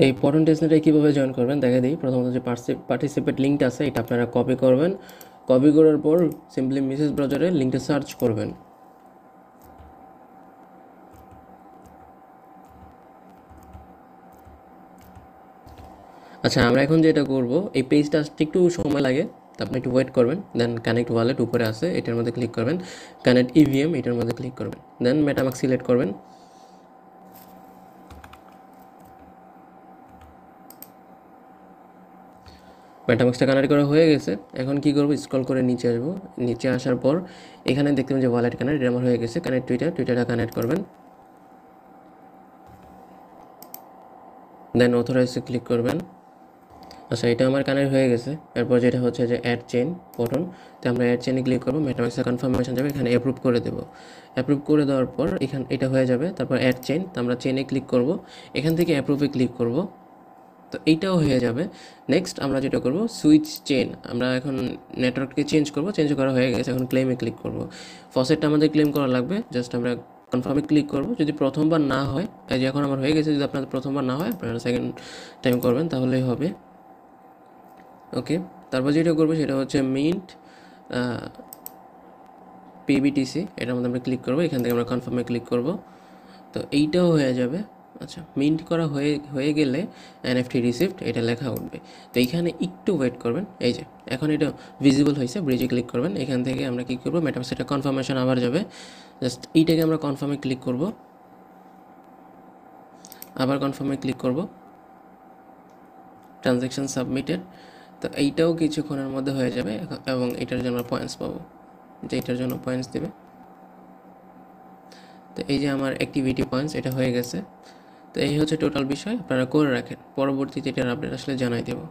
এই পটন টেস্টনেটে কীভাবে জয়েন করবেন দেখা দিই। প্রথমত যে পার্টিসিপেট লিঙ্কটা আছে এটা আপনারা কপি করবেন। কপি করার পর সিম্পলি মেসেজ ব্রাউজারে লিঙ্কটা সার্চ করবেন। আচ্ছা, আমরা এখন যেটা করব, এই পেজটা আসতে একটু সময় লাগে, তো আপনি একটু ওয়েট করবেন। দেন কানেক্ট ওয়ালেট উপরে আছে, এটার মধ্যে ক্লিক করবেন। কানেক্ট ইভিএম এটার মধ্যে ক্লিক করবেন। দেন মেটামাস্ক সিলেক্ট করবেন। মেটামাস্কটা কানেক্ট করা হয়ে গেছে। এখন কি করব, স্ক্রল করে নিচে আসবো। নিচে আসার পর এখানে দেখতে পাবেন যে ওয়ালেট কানেক্ট, এটা আমার হয়ে গেছে। কানেক্ট টুইটারটা কানেক্ট করবেন। দেন অথরাইজে ক্লিক করবেন। আচ্ছা, এটা আমার কানেক্ট হয়ে গেছে। এরপর যেটা হচ্ছে যে অ্যাড চেইন পটন, তো আমরা অ্যাড চেইনে ক্লিক করবো। মেটামাস্কের কনফার্মেশন যাবে, এখানে অ্যাপ্রুভ করে দেবো। অ্যাপ্রুভ করে দেওয়ার পর এখানে এটা হয়ে যাবে। তারপর অ্যাড চেইন, তো আমরা চেইনে ক্লিক করব। এখান থেকে অ্যাপ্রুভে ক্লিক করব, তো এইটাও হয়ে যাবে। নেক্সট আমরা যেটা করব, সুইচ চেইন, আমরা এখন নেটওয়ার্ককে চেঞ্জ করব। চেঞ্জ করা হয়ে গেছে, এখন ক্লেমে ক্লিক করব। ফসেটটা আমাদের ক্লেম করা লাগবে, জাস্ট আমরা কনফার্মে ক্লিক করব। যদি প্রথমবার না হয়, এই যে এখন আমার হয়ে গেছে, যদি আপনাদের প্রথমবার না হয় আপনারা সেকেন্ড টাইম করবেন, তাহলেই হবে। ওকে, তারপর যেটা করবো সেটা হচ্ছে মিন্ট পিবিটিসি, এটার মধ্যে আমরা ক্লিক করবো। এখান থেকে আমরা কনফার্মে ক্লিক করব, তো এইটাও হয়ে যাবে। আচ্ছা, মিন্ট করা হয়ে গেলে এনএফটি রিসিপ্ট এটা লেখা উঠবে। তো এইখানে একটু ওয়েট করবেন। এই যে এখন এটা ভিজিবল হয়েছে, ব্রিজে ক্লিক করবেন। এখান থেকে আমরা কী করবো, মেটামাস্ক এটা কনফার্মেশন আবার যাবে। জাস্ট এইটাকে আমরা কনফার্মে ক্লিক করব, আবার কনফার্মে ক্লিক করব। ট্রানজ্যাকশন সাবমিটেড, তো এইটাও কিছুক্ষণের মধ্যে হয়ে যাবে। এবং এটার জন্য পয়েন্টস পাবো, যে এটার জন্য পয়েন্টস দেবে। তো এই যে আমার অ্যাক্টিভিটি পয়েন্টস এটা হয়ে গেছে। তো এই হচ্ছে টোটাল বিষয়, আপনারা করে রাখেন। পরবর্তীতে এটার আপডেট আসলে জানাই দেবো।